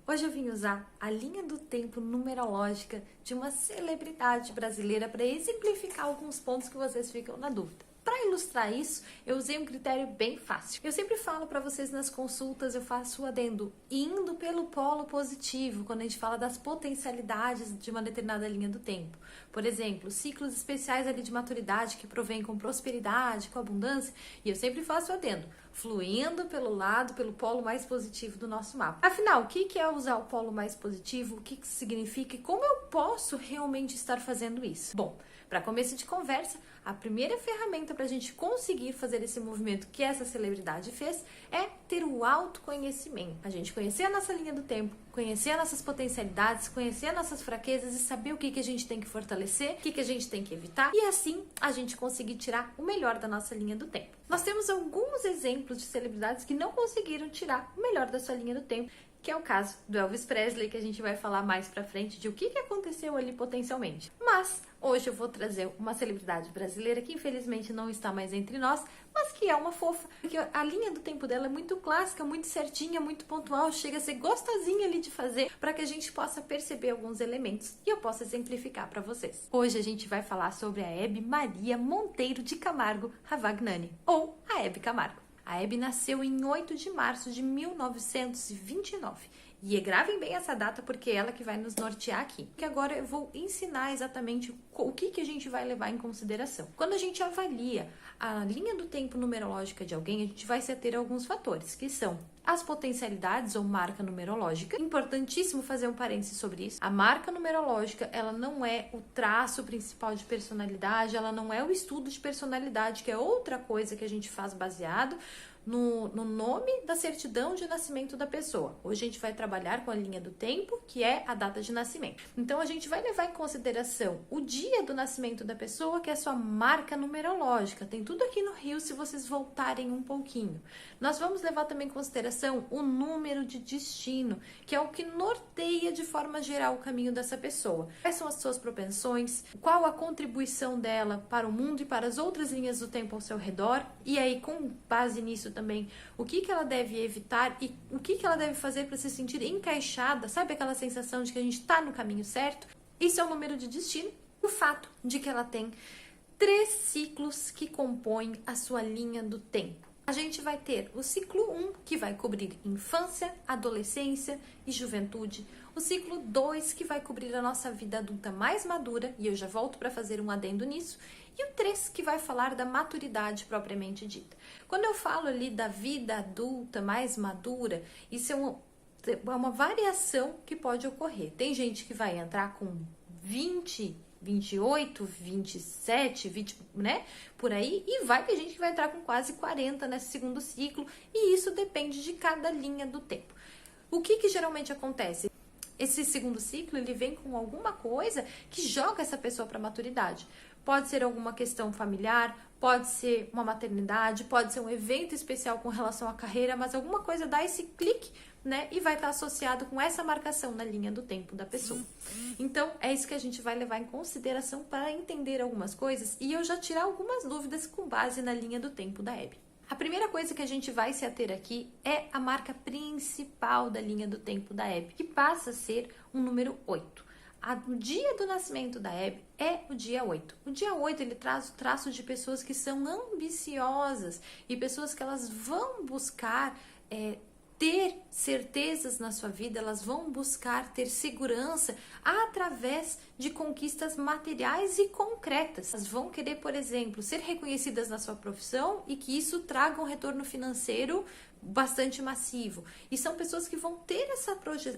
Hoje eu vim usar a linha do tempo numerológica de uma celebridade brasileira para exemplificar alguns pontos que vocês ficam na dúvida. Para ilustrar isso, eu usei um critério bem fácil. Eu sempre falo para vocês nas consultas, eu faço o adendo indo pelo polo positivo, quando a gente fala das potencialidades de uma determinada linha do tempo. Por exemplo, ciclos especiais ali de maturidade que provém com prosperidade, com abundância, e eu sempre faço o adendo, fluindo pelo lado, pelo polo mais positivo do nosso mapa. Afinal, o que é usar o polo mais positivo? O que isso significa e como eu posso realmente estar fazendo isso? Bom, para começo de conversa, a primeira ferramenta para a gente conseguir fazer esse movimento que essa celebridade fez é ter o autoconhecimento. A gente conhecer a nossa linha do tempo, conhecer as nossas potencialidades, conhecer as nossas fraquezas e saber o que a gente tem que fortalecer, o que a gente tem que evitar e assim a gente conseguir tirar o melhor da nossa linha do tempo. Nós temos alguns exemplos de celebridades que não conseguiram tirar o melhor da sua linha do tempo, que é o caso do Elvis Presley, que a gente vai falar mais pra frente de o que aconteceu ali potencialmente. Mas hoje eu vou trazer uma celebridade brasileira que infelizmente não está mais entre nós, mas que é uma fofa, porque a linha do tempo dela é muito clássica, muito certinha, muito pontual, chega a ser gostosinha ali de fazer para que a gente possa perceber alguns elementos e eu possa exemplificar para vocês. Hoje a gente vai falar sobre a Hebe Maria Monteiro de Camargo Ravagnani, ou a Hebe Camargo. A Hebe nasceu em 8 de março de 1929. E gravem bem essa data porque é ela que vai nos nortear aqui. Que agora eu vou ensinar exatamente o que a gente vai levar em consideração. Quando a gente avalia a linha do tempo numerológica de alguém, a gente vai se ater a alguns fatores, que são as potencialidades ou marca numerológica. Importantíssimo fazer um parênteses sobre isso. A marca numerológica, ela não é o traço principal de personalidade, ela não é o estudo de personalidade, que é outra coisa que a gente faz baseado no nome da certidão de nascimento da pessoa. Hoje a gente vai trabalhar com a linha do tempo, que é a data de nascimento. Então a gente vai levar em consideração o dia do nascimento da pessoa, que é a sua marca numerológica. Tem tudo aqui no Rio se vocês voltarem um pouquinho. Nós vamos levar também em consideração o número de destino, que é o que norteia de forma geral o caminho dessa pessoa. Quais são as suas propensões, qual a contribuição dela para o mundo e para as outras linhas do tempo ao seu redor, e aí com base nisso também, o que ela deve evitar e o que ela deve fazer para se sentir encaixada, sabe aquela sensação de que a gente está no caminho certo? Isso é o número de destino. O fato de que ela tem 3 ciclos que compõem a sua linha do tempo. A gente vai ter o ciclo 1, que vai cobrir infância, adolescência e juventude. O ciclo 2, que vai cobrir a nossa vida adulta mais madura, e eu já volto para fazer um adendo nisso. E o 3, que vai falar da maturidade propriamente dita. Quando eu falo ali da vida adulta mais madura, isso é uma variação que pode ocorrer. Tem gente que vai entrar com 20, 28, 27, 20, né? Por aí, e vai ter gente que vai entrar com quase 40 nesse segundo ciclo, e isso depende de cada linha do tempo. O que geralmente acontece? Esse segundo ciclo, ele vem com alguma coisa que joga essa pessoa para a maturidade. Pode ser alguma questão familiar, pode ser uma maternidade, pode ser um evento especial com relação à carreira, mas alguma coisa dá esse clique, né? E vai estar associado com essa marcação na linha do tempo da pessoa. Então, é isso que a gente vai levar em consideração para entender algumas coisas e eu já tirar algumas dúvidas com base na linha do tempo da Hebe. A primeira coisa que a gente vai se ater aqui é a marca principal da linha do tempo da Hebe, que passa a ser o número 8. O dia do nascimento da Hebe é o dia 8. O dia 8 ele traz o traço de pessoas que são ambiciosas e pessoas que elas vão buscar ter certezas na sua vida, elas vão buscar ter segurança através de conquistas materiais e concretas. Elas vão querer, por exemplo, ser reconhecidas na sua profissão e que isso traga um retorno financeiro bastante massivo. E são pessoas que vão ter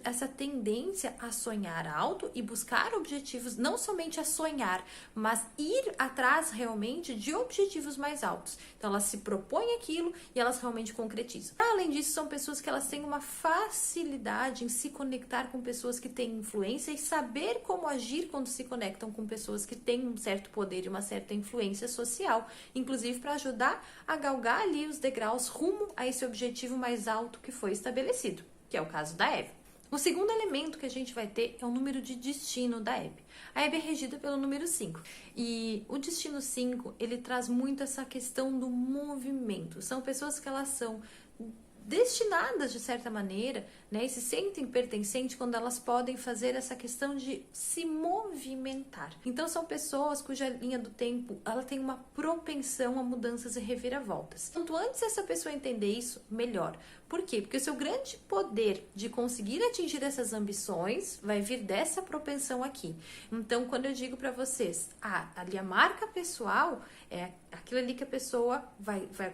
essa tendência a sonhar alto e buscar objetivos, não somente a sonhar, mas ir atrás realmente de objetivos mais altos. Então elas se propõem aquilo e elas realmente concretizam. Além disso, são pessoas que elas têm uma facilidade em se conectar com pessoas que têm influência e saber como agir quando se conectam com pessoas que têm um certo poder e uma certa influência social, inclusive para ajudar a galgar ali os degraus rumo a esse objetivo mais alto que foi estabelecido, que é o caso da Hebe. O segundo elemento que a gente vai ter é o número de destino da Hebe. A Hebe é regida pelo número 5. E o destino 5, ele traz muito essa questão do movimento. São pessoas que elas são destinadas de certa maneira, né, e se sentem pertencentes quando elas podem fazer essa questão de se movimentar. Então são pessoas cuja linha do tempo ela tem uma propensão a mudanças e reviravoltas. Quanto antes essa pessoa entender isso, melhor. Por quê? Porque o seu grande poder de conseguir atingir essas ambições vai vir dessa propensão aqui. Então, quando eu digo para vocês, ali a marca pessoal é aquilo ali que a pessoa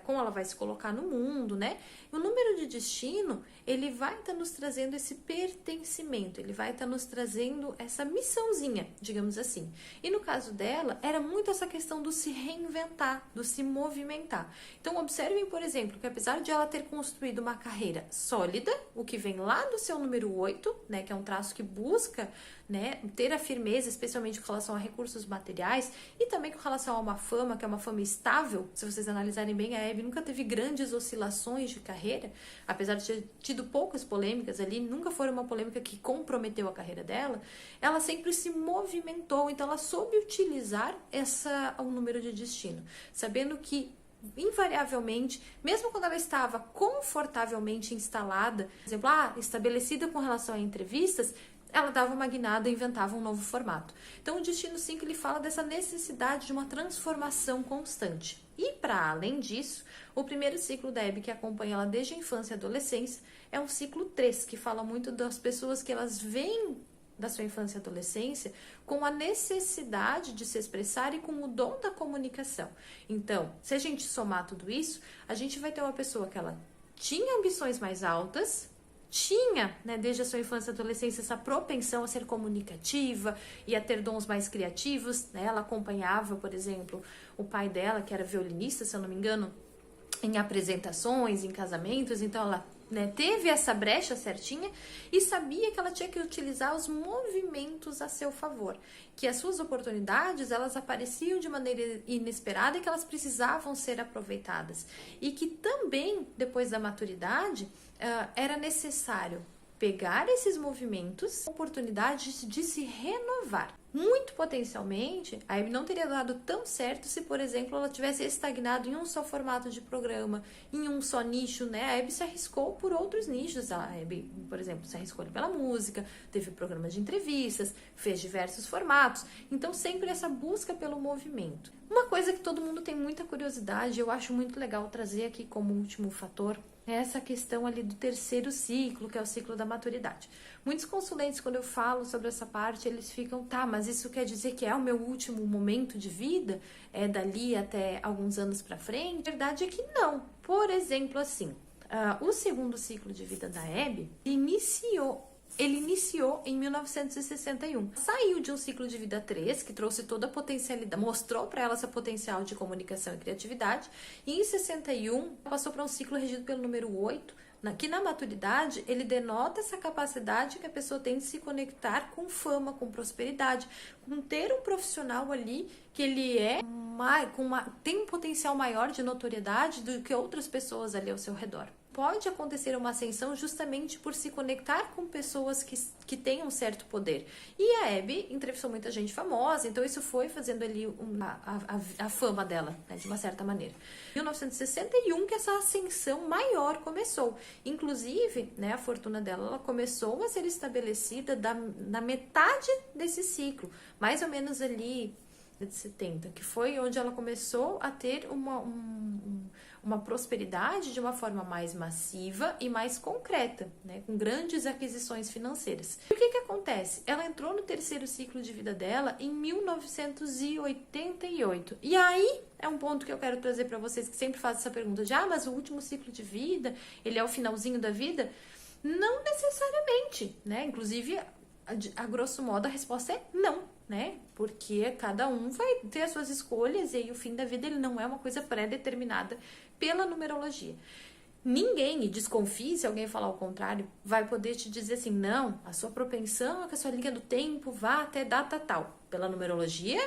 como ela vai se colocar no mundo, né? O número de destino, ele vai estar nos trazendo esse pertencimento, ele vai estar nos trazendo essa missãozinha, digamos assim. E no caso dela, era muito essa questão do se reinventar, do se movimentar. Então, observem, por exemplo, que apesar de ela ter construído uma carreira sólida, o que vem lá do seu número 8, né, que é um traço que busca, né, ter a firmeza, especialmente com relação a recursos materiais e também com relação a uma fama, que é uma fama estável. Se vocês analisarem bem, a Hebe nunca teve grandes oscilações de carreira, apesar de ter tido poucas polêmicas ali, nunca foi uma polêmica que comprometeu a carreira dela, ela sempre se movimentou, então ela soube utilizar o número de destino, sabendo que invariavelmente, mesmo quando ela estava confortavelmente instalada, por exemplo, estabelecida com relação a entrevistas, ela dava uma guinada e inventava um novo formato. Então, o Destino 5 ele fala dessa necessidade de uma transformação constante. E, para além disso, o primeiro ciclo da Hebe, que acompanha ela desde a infância e adolescência, é um ciclo 3, que fala muito das pessoas que elas vêm da sua infância e adolescência com a necessidade de se expressar e com o dom da comunicação. Então, se a gente somar tudo isso, a gente vai ter uma pessoa que ela tinha ambições mais altas, tinha, né, desde a sua infância e adolescência, essa propensão a ser comunicativa e a ter dons mais criativos, né? Ela acompanhava, por exemplo, o pai dela, que era violinista, se eu não me engano, em apresentações, em casamentos, então ela, né, teve essa brecha certinha e sabia que ela tinha que utilizar os movimentos a seu favor, que as suas oportunidades elas apareciam de maneira inesperada e que elas precisavam ser aproveitadas e que também depois da maturidade era necessário pegar esses movimentos, oportunidades de se renovar. Muito potencialmente, a Hebe não teria dado tão certo se, por exemplo, ela tivesse estagnado em um só formato de programa, em um só nicho, né? A Hebe se arriscou por outros nichos. A Hebe, por exemplo, se arriscou pela música, teve programas de entrevistas, fez diversos formatos. Então, sempre essa busca pelo movimento. Uma coisa que todo mundo tem muita curiosidade, eu acho muito legal trazer aqui como último fator, é essa questão ali do terceiro ciclo, que é o ciclo da maturidade. Muitos consulentes, quando eu falo sobre essa parte, eles ficam, mas isso quer dizer que é o meu último momento de vida? É dali até alguns anos para frente? A verdade é que não. Por exemplo, assim, o segundo ciclo de vida da Hebe ele iniciou em 1961. Saiu de um ciclo de vida 3, que trouxe toda a potencialidade, mostrou para ela esse potencial de comunicação e criatividade, e em 61 passou para um ciclo regido pelo número 8, que na maturidade ele denota essa capacidade que a pessoa tem de se conectar com fama, com prosperidade, com ter um profissional ali que ele tem um potencial maior de notoriedade do que outras pessoas ali ao seu redor. Pode acontecer uma ascensão justamente por se conectar com pessoas que têm um certo poder. E a Hebe entrevistou muita gente famosa, então isso foi fazendo ali a fama dela, né, de uma certa maneira. Em 1961 que essa ascensão maior começou. Inclusive, né, a fortuna dela ela começou a ser estabelecida na metade desse ciclo, mais ou menos ali de 70, que foi onde ela começou a ter uma prosperidade de uma forma mais massiva e mais concreta, né, com grandes aquisições financeiras. E o que acontece? Ela entrou no terceiro ciclo de vida dela em 1988. E aí é um ponto que eu quero trazer para vocês que sempre fazem essa pergunta de mas o último ciclo de vida, ele é o finalzinho da vida? Não necessariamente, né? Inclusive, a grosso modo, a resposta é não, né? Porque cada um vai ter as suas escolhas e aí o fim da vida ele não é uma coisa pré-determinada pela numerologia. Ninguém, e desconfie se alguém falar o contrário, vai poder te dizer assim, não, a sua propensão é que a sua linha do tempo vá até data tal. Pela numerologia,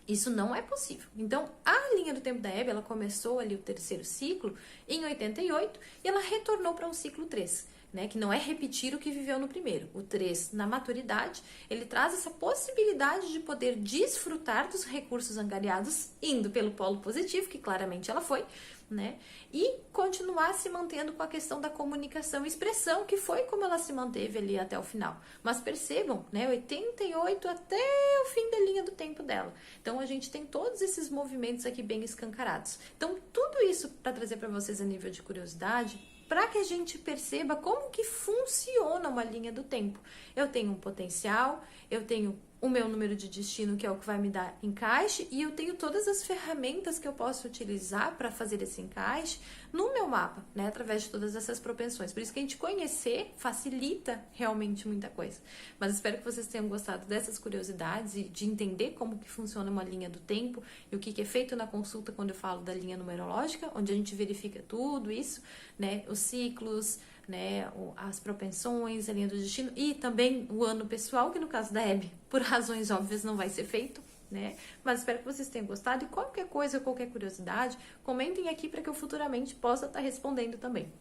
isso não é possível. Então, a linha do tempo da Hebe, ela começou ali o terceiro ciclo em 88 e ela retornou para um ciclo 3. Né, que não é repetir o que viveu no primeiro. O 3, na maturidade, ele traz essa possibilidade de poder desfrutar dos recursos angariados, indo pelo polo positivo, que claramente ela foi, né? E continuar se mantendo com a questão da comunicação e expressão, que foi como ela se manteve ali até o final. Mas percebam, né? 88 até o fim da linha do tempo dela. Então a gente tem todos esses movimentos aqui bem escancarados. Então tudo isso para trazer para vocês a nível de curiosidade, para que a gente perceba como que funciona uma linha do tempo. Eu tenho um potencial, eu tenho o meu número de destino, que é o que vai me dar encaixe, e eu tenho todas as ferramentas que eu posso utilizar para fazer esse encaixe no meu mapa, né, através de todas essas propensões. Por isso que a gente conhecer facilita realmente muita coisa. Mas espero que vocês tenham gostado dessas curiosidades e de entender como que funciona uma linha do tempo e o que é feito na consulta quando eu falo da linha numerológica, onde a gente verifica tudo isso, né, os ciclos, né, as propensões, a linha do destino e também o ano pessoal, que no caso da Hebe, por razões óbvias, não vai ser feito, né? Mas espero que vocês tenham gostado e qualquer coisa, qualquer curiosidade, comentem aqui para que eu futuramente possa estar respondendo também.